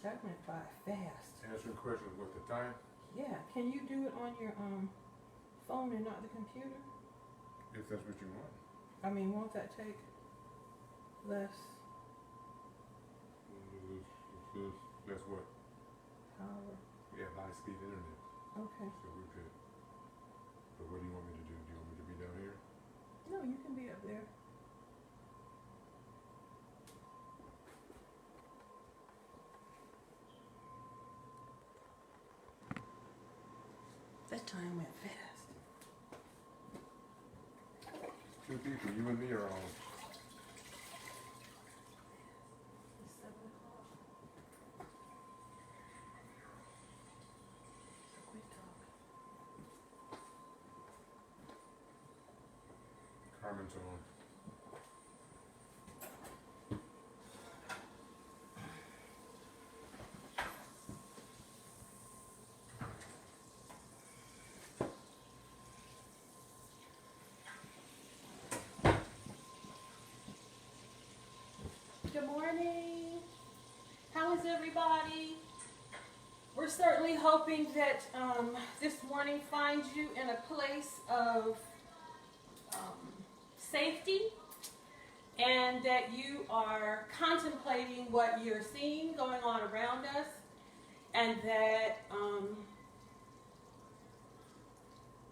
That went by fast. Answering questions with the time. Yeah, can you do it on your phone and not the computer? If that's what you want. I mean, won't that take less That's what? power? We have high speed internet. Okay. So we could. But what do you want me to do? Do you want me to be down here? No, you can be up there. That time went fast. Two people, you and me are on. It's 7 o'clock. So quit talking. Carmen's on. Good morning. How is everybody? We're certainly hoping that this morning finds you in a place of safety, and that you are contemplating what you're seeing going on around us, and that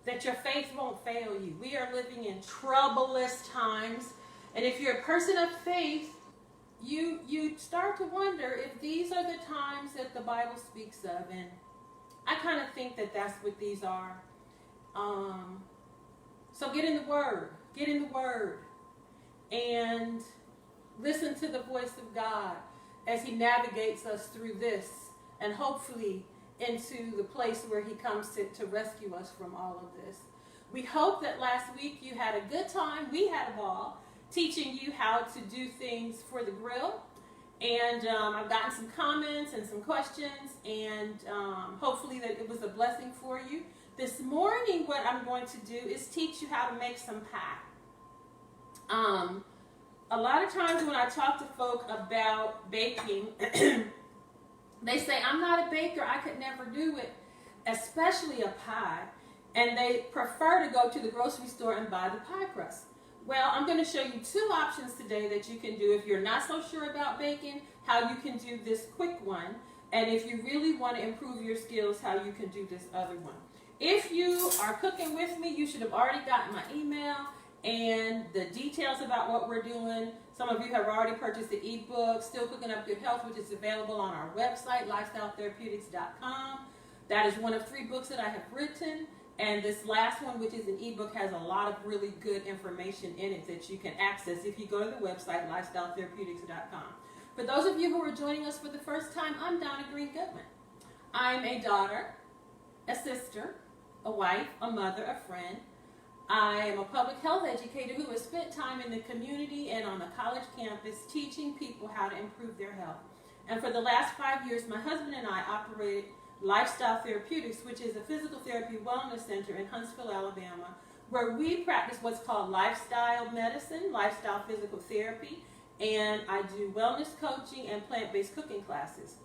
that your faith won't fail you. We are living in troublous times, and if you're a person of faith, you start to wonder if these are the times that the Bible speaks of, and I kind of think that that's what these are. So get in the Word, and listen to the voice of God as He navigates us through this, and hopefully into the place where He comes to rescue us from all of this. We hope that last week you had a good time. We had a ball teaching you how to do things for the grill. And I've gotten some comments and some questions, and hopefully that it was a blessing for you. This morning, what I'm going to do is teach you how to make some pie. A lot of times when I talk to folk about baking, they say, I'm not a baker, I could never do it, especially a pie. And they prefer to go to the grocery store and buy the pie crust. Well, I'm going to show you two options today that you can do if you're not so sure about baking, how you can do this quick one. And if you really want to improve your skills, how you can do this other one. If you are cooking with me, you should have already gotten my email and the details about what we're doing. Some of you have already purchased the ebook, Still Cooking Up Good Health, which is available on our website, lifestyletherapeutics.com. That is one of 3 books that I have written. And this last one, which is an ebook, has a lot of really good information in it that you can access if you go to the website, lifestyletherapeutics.com. For those of you who are joining us for the first time, I'm Donna Green Goodman. I'm a daughter, a sister, a wife, a mother, a friend. I am a public health educator who has spent time in the community and on the college campus teaching people how to improve their health. And for the last 5 years, my husband and I operated Lifestyle Therapeutics, which is a physical therapy wellness center in Huntsville, Alabama, where we practice what's called lifestyle medicine, lifestyle physical therapy, and I do wellness coaching and plant-based cooking classes.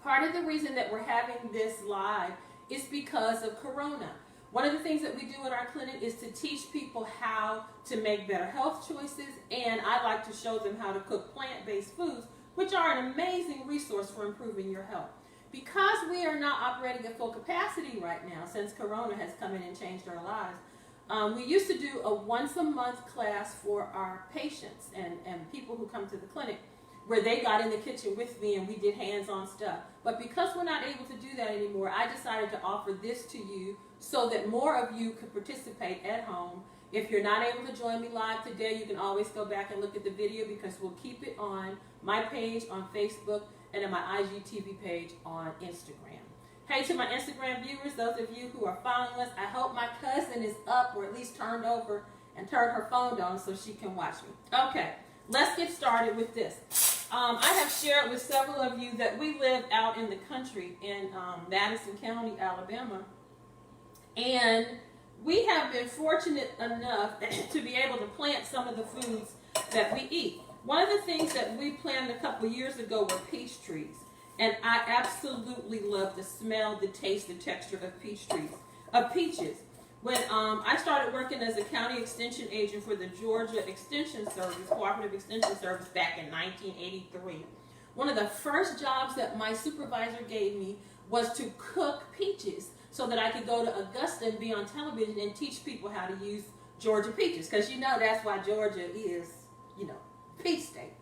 Part of the reason that we're having this live is because of Corona. One of the things that we do at our clinic is to teach people how to make better health choices, and I like to show them how to cook plant-based foods, which are an amazing resource for improving your health. Because we are not operating at full capacity right now, since Corona has come in and changed our lives, we used to do a once-a-month class for our patients and people who come to the clinic, where they got in the kitchen with me and we did hands-on stuff. But because we're not able to do that anymore, I decided to offer this to you so that more of you could participate at home. If you're not able to join me live today, you can always go back and look at the video, because we'll keep it on my page on Facebook and in my IGTV page on Instagram. Hey, to my Instagram viewers, those of you who are following us, I hope my cousin is up, or at least turned over and turned her phone on so she can watch me. Okay, let's get started with this. I have shared with several of you that we live out in the country in Madison County, Alabama, and we have been fortunate enough to be able to plant some of the foods that we eat. One of the things that we planted a couple years ago were peach trees. And I absolutely love the smell, the taste, the texture of peaches. When I started working as a county extension agent for the Georgia Extension Service, Cooperative Extension Service, back in 1983, one of the first jobs that my supervisor gave me was to cook peaches so that I could go to Augusta and be on television and teach people how to use Georgia peaches. Because you know that's why Georgia is, peach state.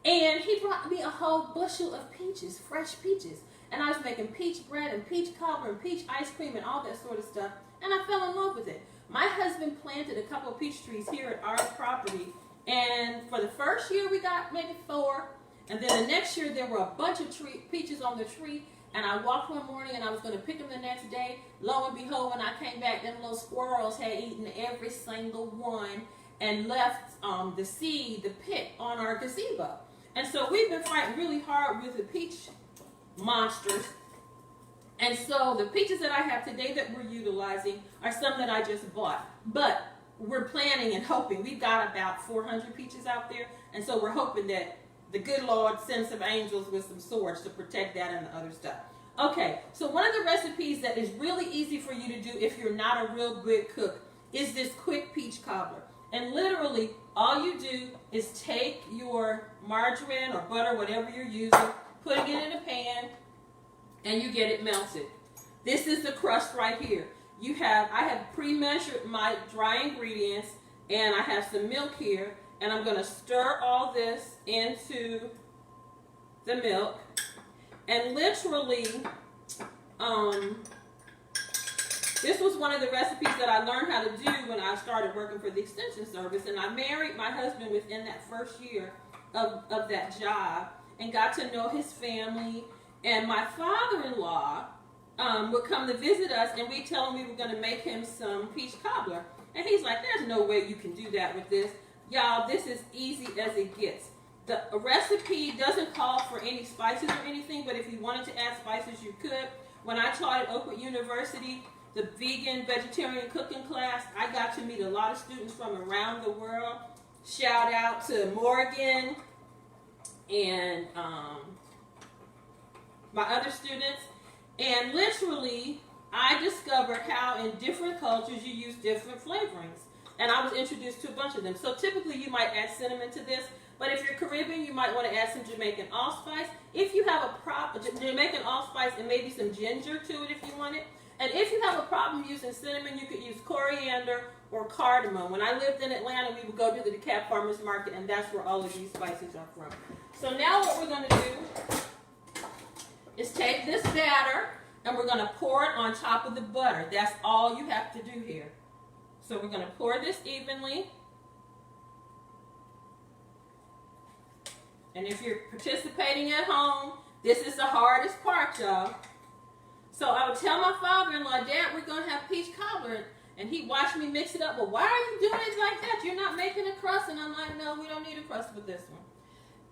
And he brought me a whole bushel of peaches, fresh peaches. And I was making peach bread and peach cobbler and peach ice cream and all that sort of stuff. And I fell in love with it. My husband planted a couple of peach trees here at our property. And for the first year, we got maybe 4. And then the next year, there were a bunch of peaches on the tree. And I walked one morning and I was going to pick them the next day. Lo and behold, when I came back, them little squirrels had eaten every single one and left the pit on our gazebo. And so we've been fighting really hard with the peach monsters. And so the peaches that I have today that we're utilizing are some that I just bought. But we're planning and hoping. We've got about 400 peaches out there. And so we're hoping that the good Lord sends some angels with some swords to protect that and the other stuff. Okay, so one of the recipes that is really easy for you to do if you're not a real good cook is this quick peach cobbler. And literally, all you do is take your margarine or butter, whatever you're using, putting it in a pan, and you get it melted. This is the crust right here. I have pre-measured my dry ingredients, and I have some milk here, and I'm going to stir all this into the milk. And literally, this was one of the recipes that I learned how to do when I started working for the Extension Service. And I married my husband within that first year of that job and got to know his family. And my father-in-law would come to visit us, and we'd tell him we were going to make him some peach cobbler. And he's like, there's no way you can do that with this. Y'all, this is easy as it gets. The recipe doesn't call for any spices or anything, but if you wanted to add spices, you could. When I taught at Oakwood University, the vegan, vegetarian cooking class, I got to meet a lot of students from around the world. Shout out to Morgan and my other students. And literally, I discovered how in different cultures you use different flavorings. And I was introduced to a bunch of them. So typically you might add cinnamon to this. But if you're Caribbean, you might want to add some Jamaican allspice. If you have a Jamaican allspice and maybe some ginger to it if you want it. And if you have a problem using cinnamon, you could use coriander or cardamom. When I lived in Atlanta, we would go to the DeKalb Farmers Market, and that's where all of these spices are from. So now what we're going to do is take this batter, and we're going to pour it on top of the butter. That's all you have to do here. So we're going to pour this evenly. And if you're participating at home, this is the hardest part, y'all. So I would tell my father-in-law, Dad, we're going to have peach cobbler. And he'd watch me mix it up. Well, why are you doing it like that? You're not making a crust. And I'm like, no, we don't need a crust with this one.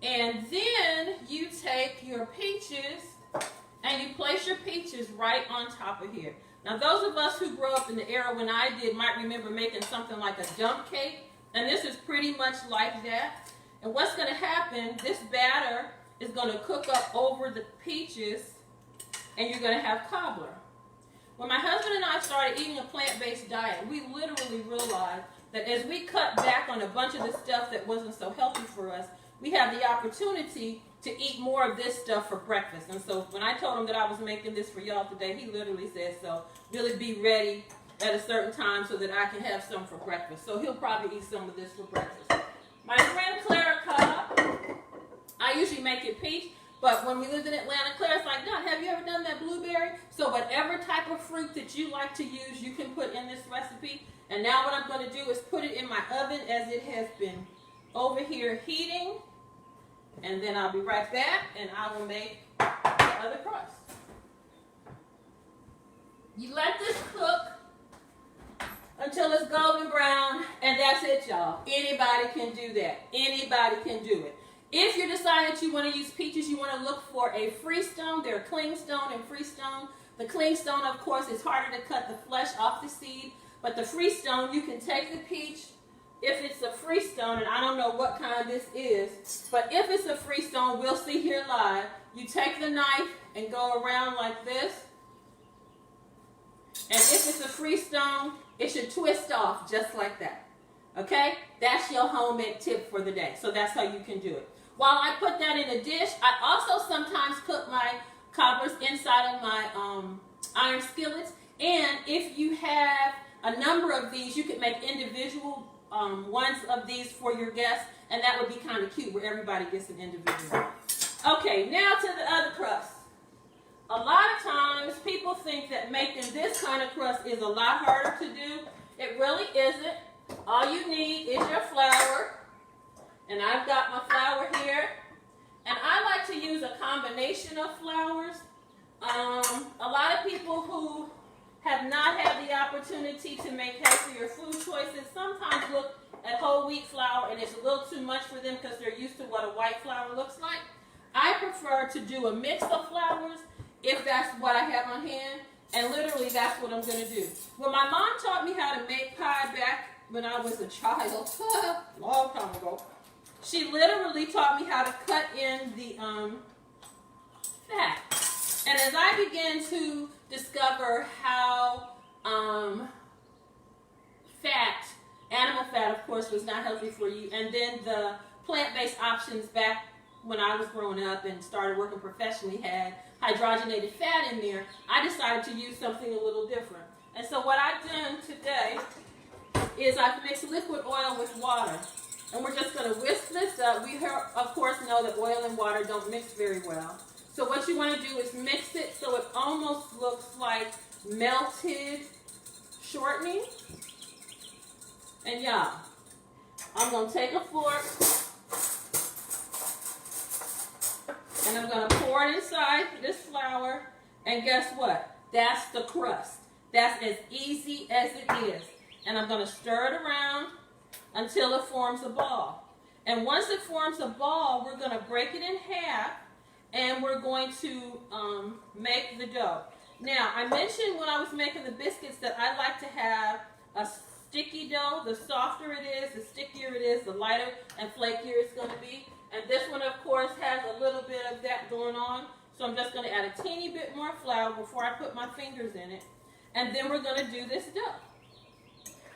And then you take your peaches and you place your peaches right on top of here. Now, those of us who grew up in the era when I did might remember making something like a dump cake. And this is pretty much like that. And what's going to happen, this batter is going to cook up over the peaches, and you're going to have cobbler. When my husband and I started eating a plant-based diet, we literally realized that as we cut back on a bunch of the stuff that wasn't so healthy for us, we have the opportunity to eat more of this stuff for breakfast. And so when I told him that I was making this for y'all today, he literally said, so really be ready at a certain time so that I can have some for breakfast. So he'll probably eat some of this for breakfast. My friend Clara Cobb, I usually make it peach, but when we lived in Atlanta, Clara's like, Don, have you ever done that blueberry? So whatever type of fruit that you like to use, you can put in this recipe. And now what I'm going to do is put it in my oven as it has been over here heating. And then I'll be right back, and I will make the other crust. You let this cook until it's golden brown, and that's it, y'all. Anybody can do that. Anybody can do it. If you decide that you want to use peaches, you want to look for a freestone. There are clingstone and freestone. The clingstone, of course, is harder to cut the flesh off the seed, but the freestone, you can take the peach, if it's a freestone, and I don't know what kind this is, but if it's a freestone, we'll see here live. You take the knife and go around like this. And if it's a freestone, it should twist off just like that. Okay? That's your homemade tip for the day. So that's how you can do it. While I put that in a dish, I also sometimes cook my cobblers inside of my iron skillets. And if you have a number of these, you could make individual ones of these for your guests, and that would be kind of cute where everybody gets an individual. Okay, now to the other crust. A lot of times people think that making this kind of crust is a lot harder to do. It really isn't. All you need is your flour, and I've got my flour here. And I like to use a combination of flours. A lot of people who have not had the opportunity to make healthier food choices sometimes look at whole wheat flour and it's a little too much for them because they're used to what a white flour looks like. I prefer to do a mix of flours if that's what I have on hand, and literally that's what I'm going to do. Well, my mom taught me how to make pie back when I was a child, long time ago. She literally taught me how to cut in the fat. And as I began to discover how animal fat, of course, was not healthy for you, and then the plant-based options back when I was growing up and started working professionally had hydrogenated fat in there, I decided to use something a little different. And so what I've done today is I've mixed liquid oil with water. And we're just going to whisk this up. We, of course, know that oil and water don't mix very well. So what you want to do is mix it so it almost looks like melted shortening. And y'all, I'm going to take a fork and I'm going to pour it inside this flour. And guess what? That's the crust. That's as easy as it is. And I'm going to stir it around until it forms a ball. And once it forms a ball, we're going to break it in half and we're going to make the dough. Now, I mentioned when I was making the biscuits that I like to have a sticky dough. The softer it is, the stickier it is, the lighter and flakier it's going to be. And this one, of course, has a little bit of that going on. So I'm just going to add a teeny bit more flour before I put my fingers in it. And then we're going to do this dough.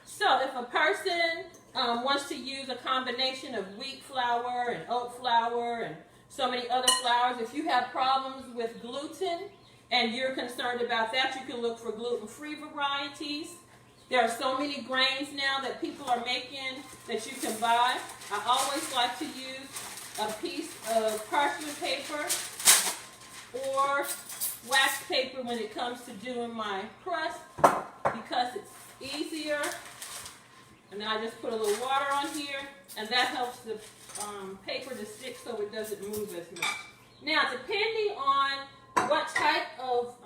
So if a person wants to use a combination of wheat flour and oat flour and so many other flours, if you have problems with gluten and you're concerned about that, you can look for gluten-free varieties. There are so many grains now that people are making that you can buy. I always like to use a piece of parchment paper or wax paper when it comes to doing my crust because it's easier. And then I just put a little water on here, and that helps the paper to stick so it doesn't move as much. Now, depending on what type of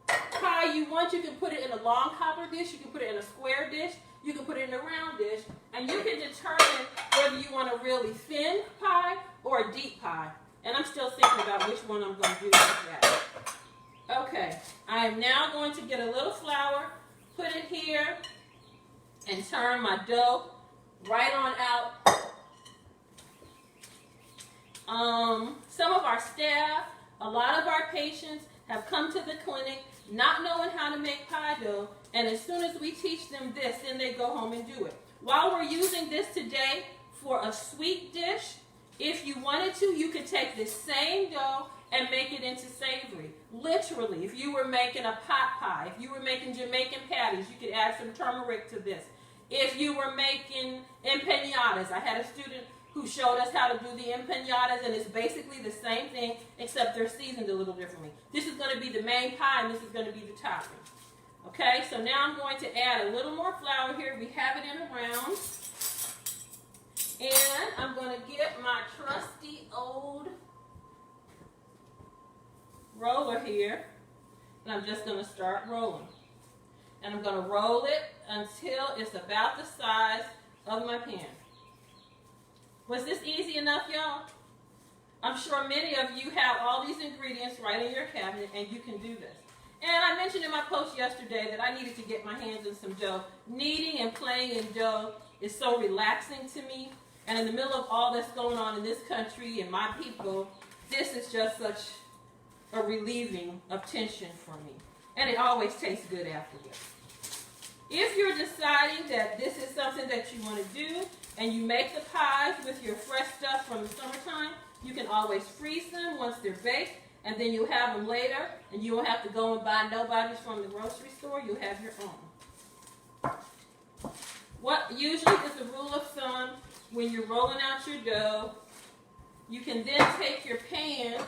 pie you want, you can put it in a long cobbler dish, you can put it in a square dish, you can put it in a round dish, and you can determine whether you want a really thin pie or a deep pie. And I'm still thinking about which one I'm going to do with that. Okay, I am now going to get a little flour, put it here, and turn my dough right on out. Some of our staff, a lot of our patients have come to the clinic not knowing how to make pie dough, and as soon as we teach them this, then they go home and do it. While we're using this today for a sweet dish, if you wanted to, you could take this same dough and make it into savory. Literally, if you were making a pot pie, if you were making Jamaican patties, you could add some turmeric to this. If you were making empanadas, I had a student who showed us how to do the empanadas, and it's basically the same thing, except they're seasoned a little differently. This is going to be the main pie, and this is going to be the topping. Okay, so now I'm going to add a little more flour here. We have it in a round. And I'm going to get my trusty old roller here, and I'm just going to start rolling. And I'm going to roll it until it's about the size of my pan. Was this easy enough, y'all? I'm sure many of you have all these ingredients right in your cabinet, and you can do this. And I mentioned in my post yesterday that I needed to get my hands in some dough. Kneading and playing in dough is so relaxing to me. And in the middle of all that's going on in this country and my people, this is just such a relieving of tension for me. And it always tastes good afterwards. If you're deciding that this is something that you want to do, and you make the pies with your fresh stuff from the summertime, you can always freeze them once they're baked, and then you'll have them later, and you won't have to go and buy nobody's from the grocery store. You'll have your own. What usually is the rule of thumb when you're rolling out your dough, you can then take your pan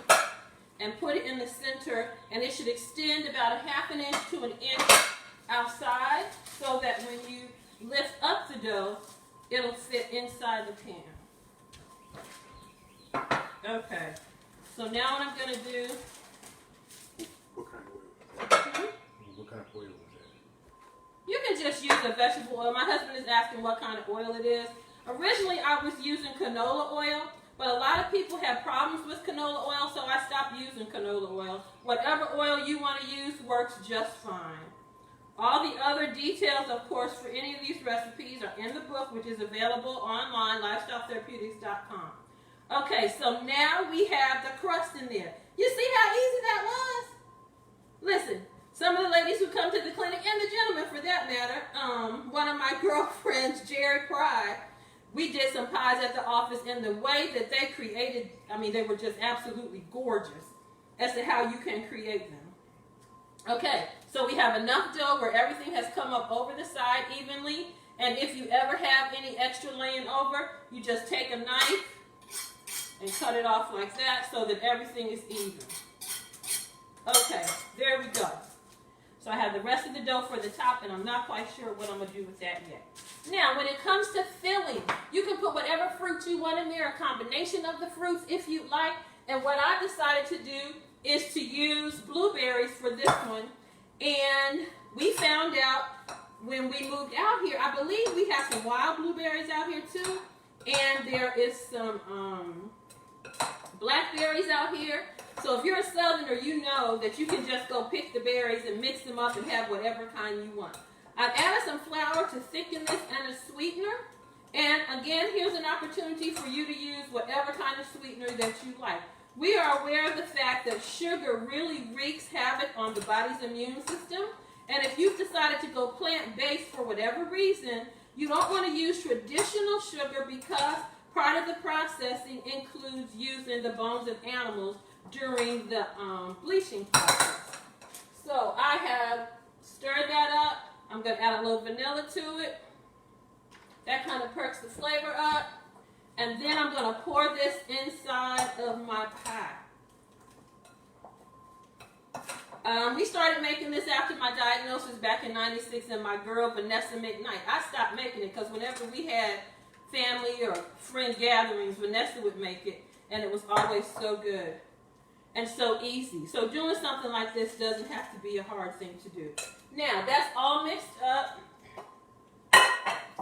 and put it in the center, and it should extend about a half an inch to an inch outside, so that when you lift up the dough, it'll fit inside the pan. Okay, so now what I'm going to do... What kind of oil? What kind of oil is that? You can just use a vegetable oil. My husband is asking what kind of oil it is. Originally, I was using canola oil, but a lot of people have problems with canola oil, so I stopped using canola oil. Whatever oil you want to use works just fine. All the other details, of course, for any of these recipes are in the book, which is available online, lifestyletherapeutics.com. Okay, so now we have the crust in there. You see how easy that was? Listen, some of the ladies who come to the clinic, and the gentlemen for that matter, one of my girlfriends, Jerry Pride, we did some pies at the office, and the way that they created, I mean, they were just absolutely gorgeous as to how you can create them. Okay, so we have enough dough where everything has come up over the side evenly, and if you ever have any extra laying over, you just take a knife and cut it off like that so that everything is even. Okay, there we go. So I have the rest of the dough for the top, and I'm not quite sure what I'm going to do with that yet. Now, when it comes to filling, you can put whatever fruit you want in there, a combination of the fruits if you like, and what I decided to do is to use blueberries for this one. And we found out when we moved out here, I believe we have some wild blueberries out here too, and there is some blackberries out here. So if you're a southerner, you know that you can just go pick the berries and mix them up and have whatever kind you want. I've added some flour to thicken this and a sweetener. And again, here's an opportunity for you to use whatever kind of sweetener that you like. We are aware of the fact that sugar really wreaks havoc on the body's immune system. And if you've decided to go plant-based for whatever reason, you don't want to use traditional sugar because part of the processing includes using the bones of animals during the bleaching process. So I have stirred that up. I'm going to add a little vanilla to it. That kind of perks the flavor up. And then I'm going to pour this inside of my pie. We started making this after my diagnosis back in '96, and my girl Vanessa McKnight. I stopped making it because whenever we had family or friend gatherings, Vanessa would make it, and it was always so good and so easy. So doing something like this doesn't have to be a hard thing to do. Now, that's all mixed up.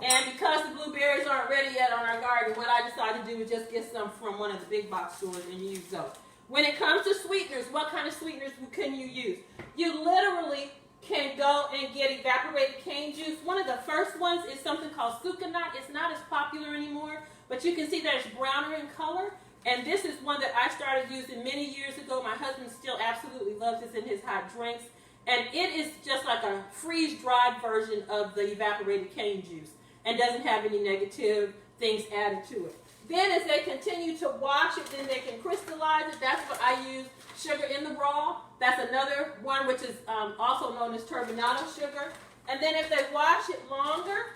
And because the blueberries aren't ready yet on our garden, what I decided to do was just get some from one of the big box stores and use those. When it comes to sweeteners, what kind of sweeteners can you use? You literally can go and get evaporated cane juice. One of the first ones is something called sucanat. It's not as popular anymore, but you can see that it's browner in color. And this is one that I started using many years ago. My husband still absolutely loves this in his hot drinks. And it is just like a freeze-dried version of the evaporated cane juice and doesn't have any negative things added to it. Then as they continue to wash it, then they can crystallize it. That's what I use, sugar in the raw. That's another one which is also known as turbinado sugar. And then if they wash it longer,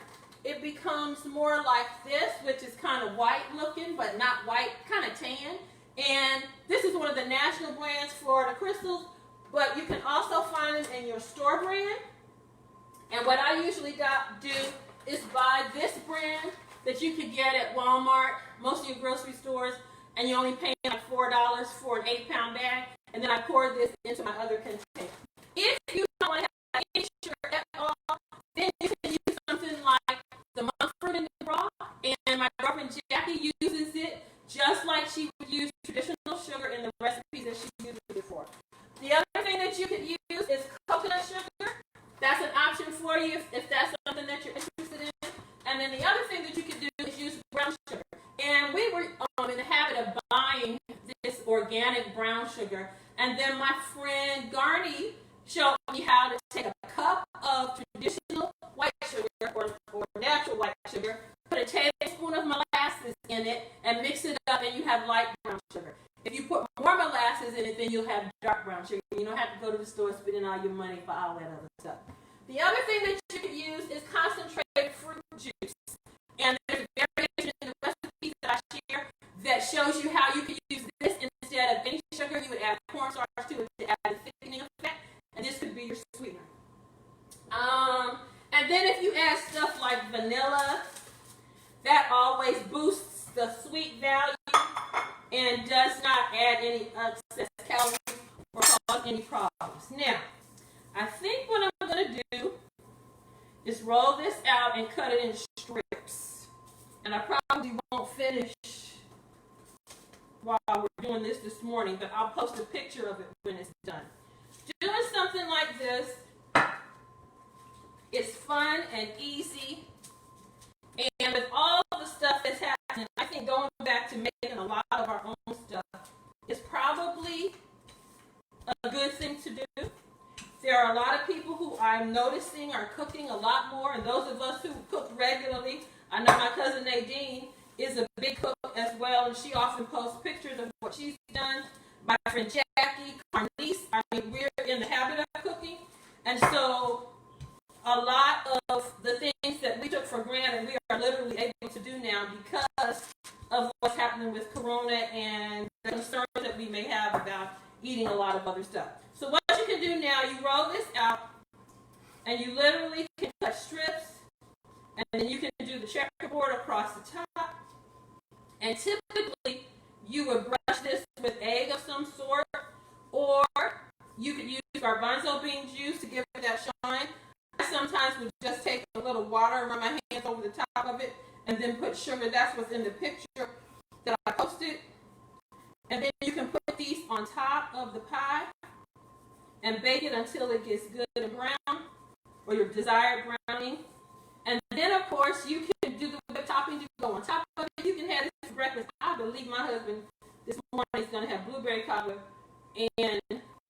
it becomes more like this, which is kind of white looking, but not white, kind of tan. And this is one of the national brands, Florida Crystals, but you can also find them in your store brand. And what I usually do is buy this brand that you could get at Walmart, most of your grocery stores, and you only pay like $4 for an 8-pound bag. And then I pour this into my other container. If you don't want to have any sugar at all, then you can use something like the monk fruit in the raw. And my girlfriend Jackie uses it just like she would use traditional sugar in the recipes that she used it before. The other thing that you could use is coconut sugar. That's an option for you if that's something that you're interested in. And then the other thing that organic brown sugar. And then my friend Garney showed me how to take a cup of traditional white sugar or natural white sugar, put a tablespoon of molasses in it, and mix it up, and you have light brown sugar. If you put more molasses in it, then you'll have dark brown sugar. You don't have to go to the store spending all your money for all that other stuff. The other thing that you could use is concentrated fruit juice. And there's a variation in the recipes that I share that shows you how you can use this instead of any sugar. You would add cornstarch to it to add a thickening effect, and this could be your sweetener. And then if you add stuff like vanilla, that always boosts the sweet value and does not add any excess calories or cause any problems. Now, I think what I'm going to do is roll this out and cut it in strips. And I probably won't finish while we're doing this morning, but I'll post a picture of it when it's done. Doing something like this is fun and easy. And with all the stuff that's happening, I think going back to making a lot of our own stuff is probably a good thing to do. There are a lot of people who I'm noticing are cooking a lot more, and those of us who cook regularly, I know my cousin Nadine is a big cook as well, and she often posts pictures of what she's done. My friend Jackie, Carnice, we're in the habit of cooking, and so a lot of the things that we took for granted, we are literally able to do now because of what's happening with Corona and the concerns that we may have about eating a lot of other stuff. So what you can do now, you roll this out, and you literally can cut strips, and then you can do the checkerboard across the top. And typically, you would brush this with egg of some sort, or you could use garbanzo bean juice to give it that shine. I sometimes would just take a little water, run my hands over the top of it, and then put sugar. That's what's in the picture that I posted. And then you can put these on top of the pie and bake it until it gets good and brown, or your desired browning. And then, of course, you can do the toppings you go on top of it. You can have this for breakfast. I believe my husband this morning is going to have blueberry cobbler and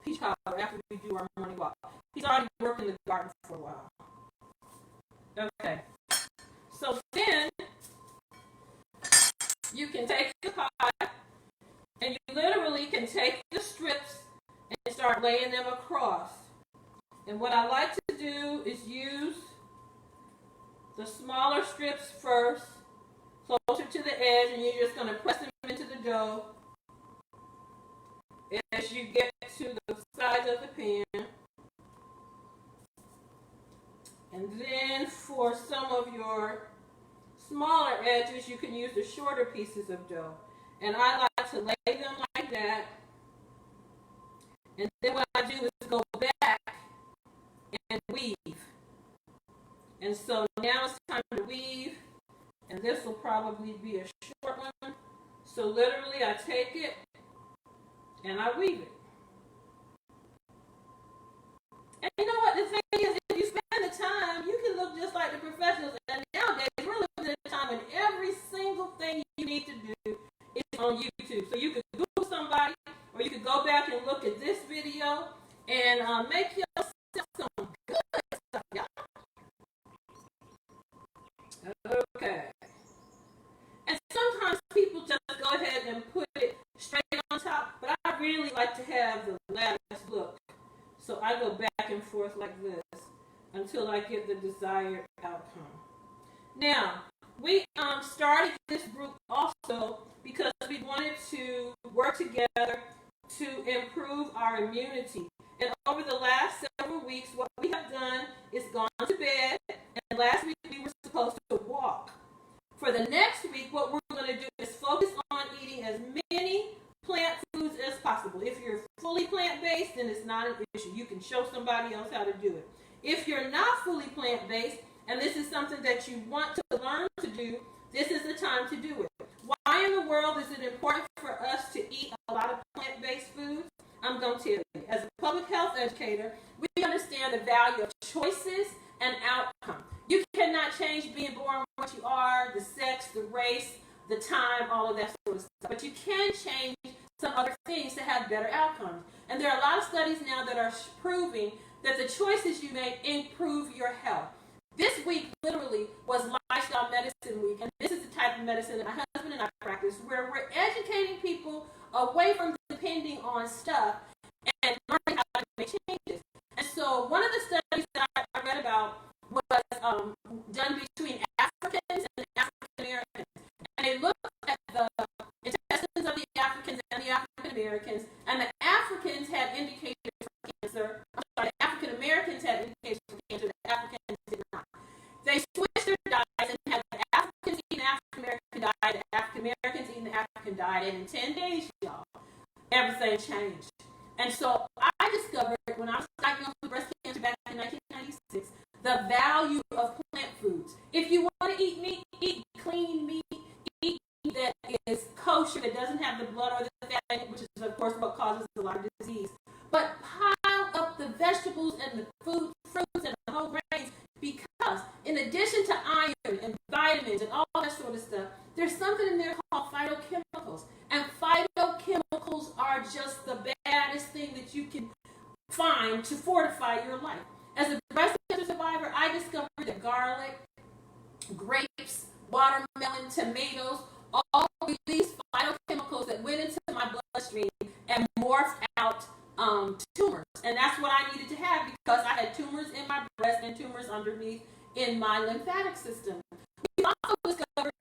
peach cobbler after we do our morning walk. He's already worked in the garden for a while. Okay. So then, you can take the pie, and you literally can take the strips and start laying them across. And what I like to do is use the smaller strips first, closer to the edge, and you're just going to press them into the dough as you get to the sides of the pan. And then for some of your smaller edges, you can use the shorter pieces of dough. And I like to lay them like that. And then what I do is go back and weave. And so now it's time to weave. And this will probably be a short one. So literally I take it and I weave it. And you know what the thing is, if you spend the time, you can look just like the professionals. And nowadays, we're living in a time when every single thing you need to do is on YouTube. So you could Google somebody, or you could go back and look at this video and make yourself some good stuff, y'all. Okay. And sometimes people just go ahead and put it straight on top, but I really like to have the lattice look. So I go back and forth like this until I get the desired outcome. Now, we started this group also because we wanted to work together to improve our immunity. And over the last several weeks, what we have done is gone to bed, and last week we were supposed to walk. For the next week, what we're going to do is focus on eating as many plant foods as possible. If you're fully plant-based, then it's not an issue. You can show somebody else how to do it. If you're not fully plant-based, and this is something that you want to learn to do, this is the time to do it. Why in the world is it important for us to eat a lot of plant-based foods? I'm going to tell you. As a public health educator, we understand the value of choices and outcome. You cannot change being born what you are, the sex, the race, the time, all of that sort of stuff. But you can change some other things to have better outcomes. And there are a lot of studies now that are proving that the choices you make improve your health. This week literally was Lifestyle Medicine Week, and this is the type of medicine that my husband and I practice, where we're educating people away from depending on stuff and learning how to make changes. And so one of the studies that I read about was done between Africans and African Americans. And they looked at the intestines of the Africans and the African Americans, and the Africans had indicators for cancer. I'm sorry, the African Americans had indicators for cancer, the Africans did not. They switched their diets and had the Africans eating the African American diet, the African Americans eating the African diet, and in 10 days, y'all, everything changed. And so I discovered when I was diagnosed with breast cancer back in 1996, the value of plant foods. If you want to eat meat, eat clean meat, eat meat that is kosher, that doesn't have the blood or the fat in it, which is of course what causes a lot of disease. But pile up the vegetables and the fruits and the whole grains, because in addition to iron and vitamins and all that sort of stuff, there's something in there called phytochemicals. And phytochemicals are just the baddest thing that you can find to fortify your life. As a breast cancer survivor, I discovered that garlic, grapes, watermelon, tomatoes, all release phytochemicals that went into my bloodstream and morphed out tumors. And that's what I needed to have, because I had tumors in my breast and tumors underneath in my lymphatic system. We also discovered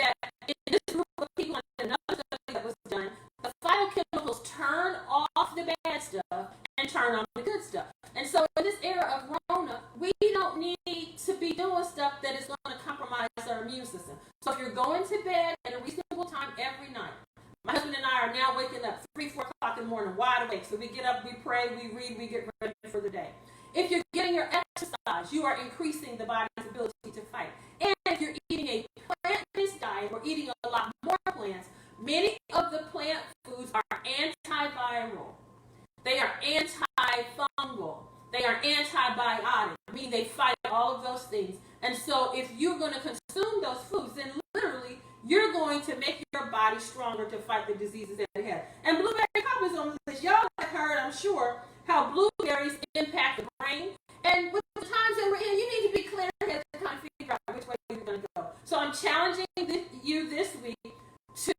that in this group of people, in another study that was done, the phytochemicals turn off the bad stuff and turn on the good stuff. And so in this era of Rona, we don't need to be doing stuff that is going to compromise our immune system. So if you're going to bed at a reasonable time every night, my husband and I are now waking up 3, 4 o'clock in the morning, wide awake. So we get up, we pray, we read, we get ready for the day. If you're getting your exercise, you are increasing the body's ability to fight. And if you're eating a plant-based diet or eating a lot more plants, many of the plant foods are antiviral. They are antifungal. They are antibiotic, meaning they fight all of those things. And so if you're going to consume those foods, then literally you're going to make your body stronger to fight the diseases that it has. And blueberry cobbler is on the list. Y'all have heard, I'm sure, how blueberries impact the brain. And with the times that we're in, you need to be clear-headed to kind of figure out which way you're going to go. So I'm challenging you this week to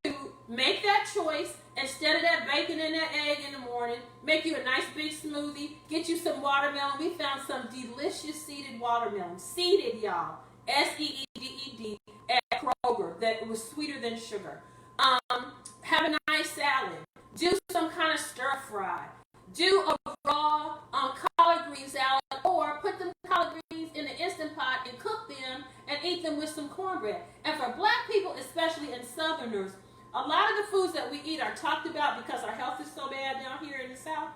make that choice. Instead of that bacon and that egg in the morning, make you a nice big smoothie, get you some watermelon. We found some delicious seeded watermelon. Seeded, y'all. S-E-E-D-E-D at Kroger that was sweeter than sugar. Have a nice salad. Do some kind of stir fry. Do a raw collard green salad, or put them collard greens in an Instant Pot and cook them and eat them with some cornbread. And for black people, especially, and Southerners, a lot of the foods that we eat are talked about because our health is so bad down here in the South.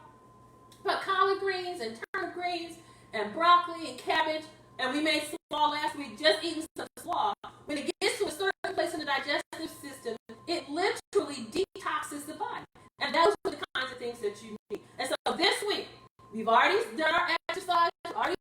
But collard greens and turnip greens and broccoli and cabbage, and we made slaw last week, just eating some slaw. When it gets to a certain place in the digestive system, it literally detoxes the body. And those are the kinds of things that you need. And so this week, we've already done our exercise, already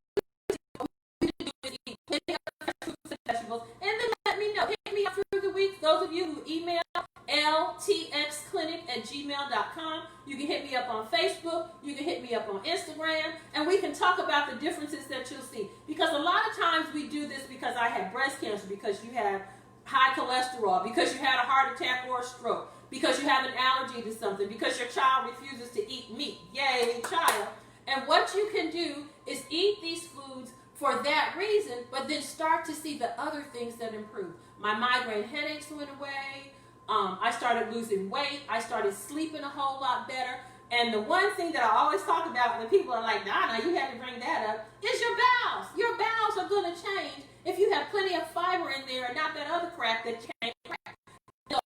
eat plenty of fruits and vegetables, and then let me know. Hit me up through the week. Those of you who email ltxclinic@gmail.com. You can hit me up on Facebook. You can hit me up on Instagram, and we can talk about the differences that you'll see. Because a lot of times we do this because I had breast cancer, because you have high cholesterol, because you had a heart attack or a stroke, because you have an allergy to something, because your child refuses to eat meat. Yay, child. And what you can do is eat these foods for that reason, but then start to see the other things that improve. My migraine headaches went away. I started losing weight. I started sleeping a whole lot better. And the one thing that I always talk about when people are like, Donna, you had to bring that up, is your bowels. Your bowels are going to change if you have plenty of fiber in there and not that other crap that can't crack. So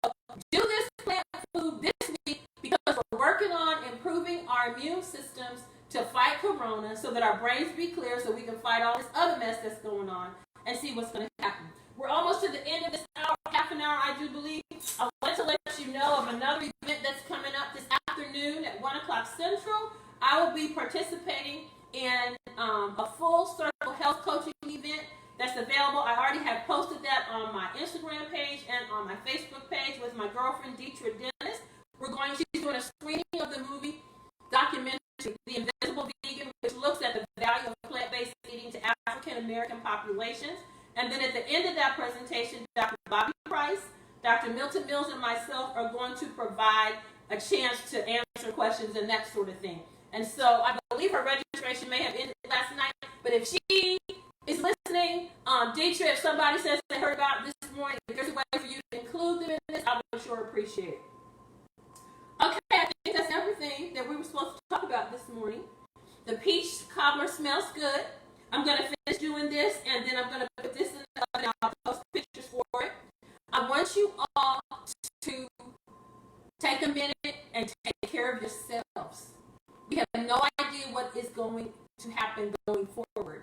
do this plant food this week, because we're working on improving our immune systems to fight corona so that our brains be clear so we can fight all this other mess that's going on and see what's going to happen. We're almost to the end of this hour, half an hour, I do believe. I want to let you know of another event that's coming up this afternoon at 1 o'clock Central. I will be participating in a full circle health coaching event that's available. I already have posted that on my Instagram page and on my Facebook page with my girlfriend, Deetra Dennis. She's doing a And then at the end of that presentation, Dr. Bobby Price, Dr. Milton Mills, and myself are going to provide a chance to answer questions and that sort of thing. And so I believe her registration may have ended last night, but if she is listening, Deidre, if somebody says they heard about it this morning, if there's a way for you to include them in this, I would sure appreciate it. Okay, I think that's everything that we were supposed to talk about this morning. The peach cobbler smells good. I'm going to finish doing this, and then I'm going to put this in the oven, and I'll post pictures for it. I want you all to take a minute and take care of yourselves. We have no idea what is going to happen going forward.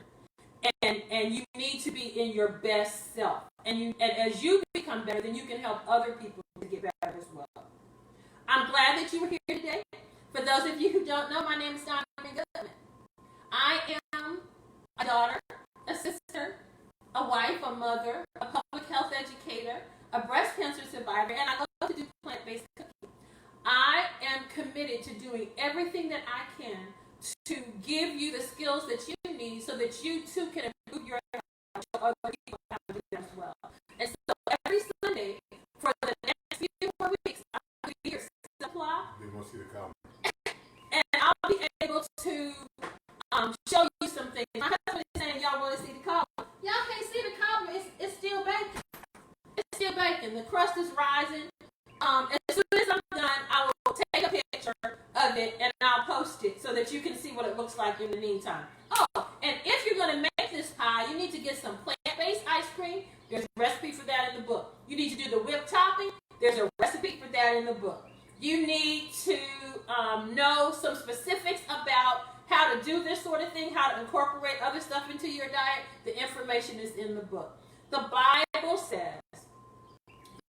And you need to be in your best self. And as you become better, then you can help other people to get better as well. I'm glad that you were here today. For those of you who don't know, my name is Donna Goodman. I am a daughter, a sister, a wife, a mother, a public health educator, a breast cancer survivor, and I love to do plant-based cooking. I am committed to doing everything that I can to give you the skills that you need so that you too can improve your health and show other people how to do that as well. And so every Sunday for the next few more weeks, I'll be here supply. They want to see the comment. And I'll be able to show you some things. My husband is saying y'all want to see the cobbler. Y'all can't see the cobbler. It's still baking. It's still baking. The crust is rising. As soon as I'm done, I will take a picture of it and I'll post it so that you can see what it looks like in the meantime. Oh, and if you're going to make this pie, you need to get some plant-based ice cream. There's a recipe for that in the book. You need to do the whipped topping. There's a recipe for that in the book. You need to know some specifics about how to do this sort of thing, how to incorporate other stuff into your diet. The information is in the book. The Bible says,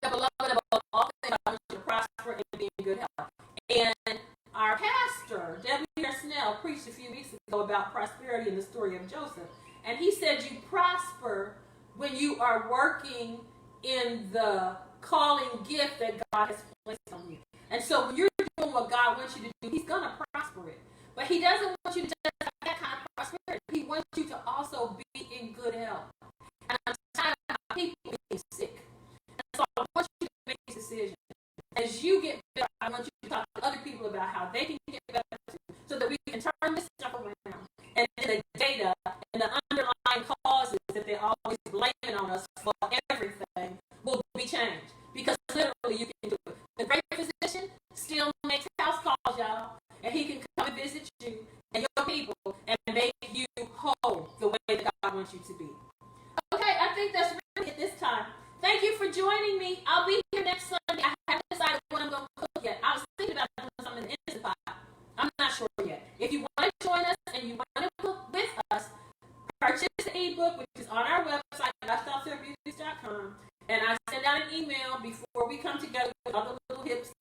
the beloved above all things, I want you to prosper and be in good health. And our pastor, W.R. Snell, preached a few weeks ago about prosperity in the story of Joseph. And he said you prosper when you are working in the calling gift that God has placed on you. And so when you're doing what God wants you to do, he's going to prosper it. But he doesn't want you to just have that kind of prosperity. He wants you to also be in good health. And I'm tired of how people being sick. And so I want you to make a decision. As you get better, I want you to talk to other people about how they can get better too, so that we can turn this stuff around. And the data and the underlying causes that they're always blaming on us for everything will be changed. Because literally you can do it. The great physician still makes house calls, y'all. And he can come and visit you and your people and make you whole the way that God wants you to be. Okay, I think that's really it this time. Thank you for joining me. I'll be here next Sunday. I haven't decided what I'm going to cook yet. I was thinking about doing something in the instant pot. I'm not sure yet. If you want to join us and you want to cook with us, purchase the ebook, which is on our website, lifestyletherapeutics.com. And I send out an email before we come together with other little tips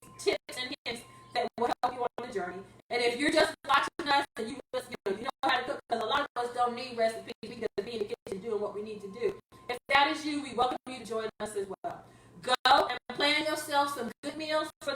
and hints that will help you on the journey. And if you're just watching us and you know how to cook, because a lot of us don't need recipes, we can be in the kitchen doing what we need to do. If that is you, we welcome you to join us as well. Go and plan yourself some good meals for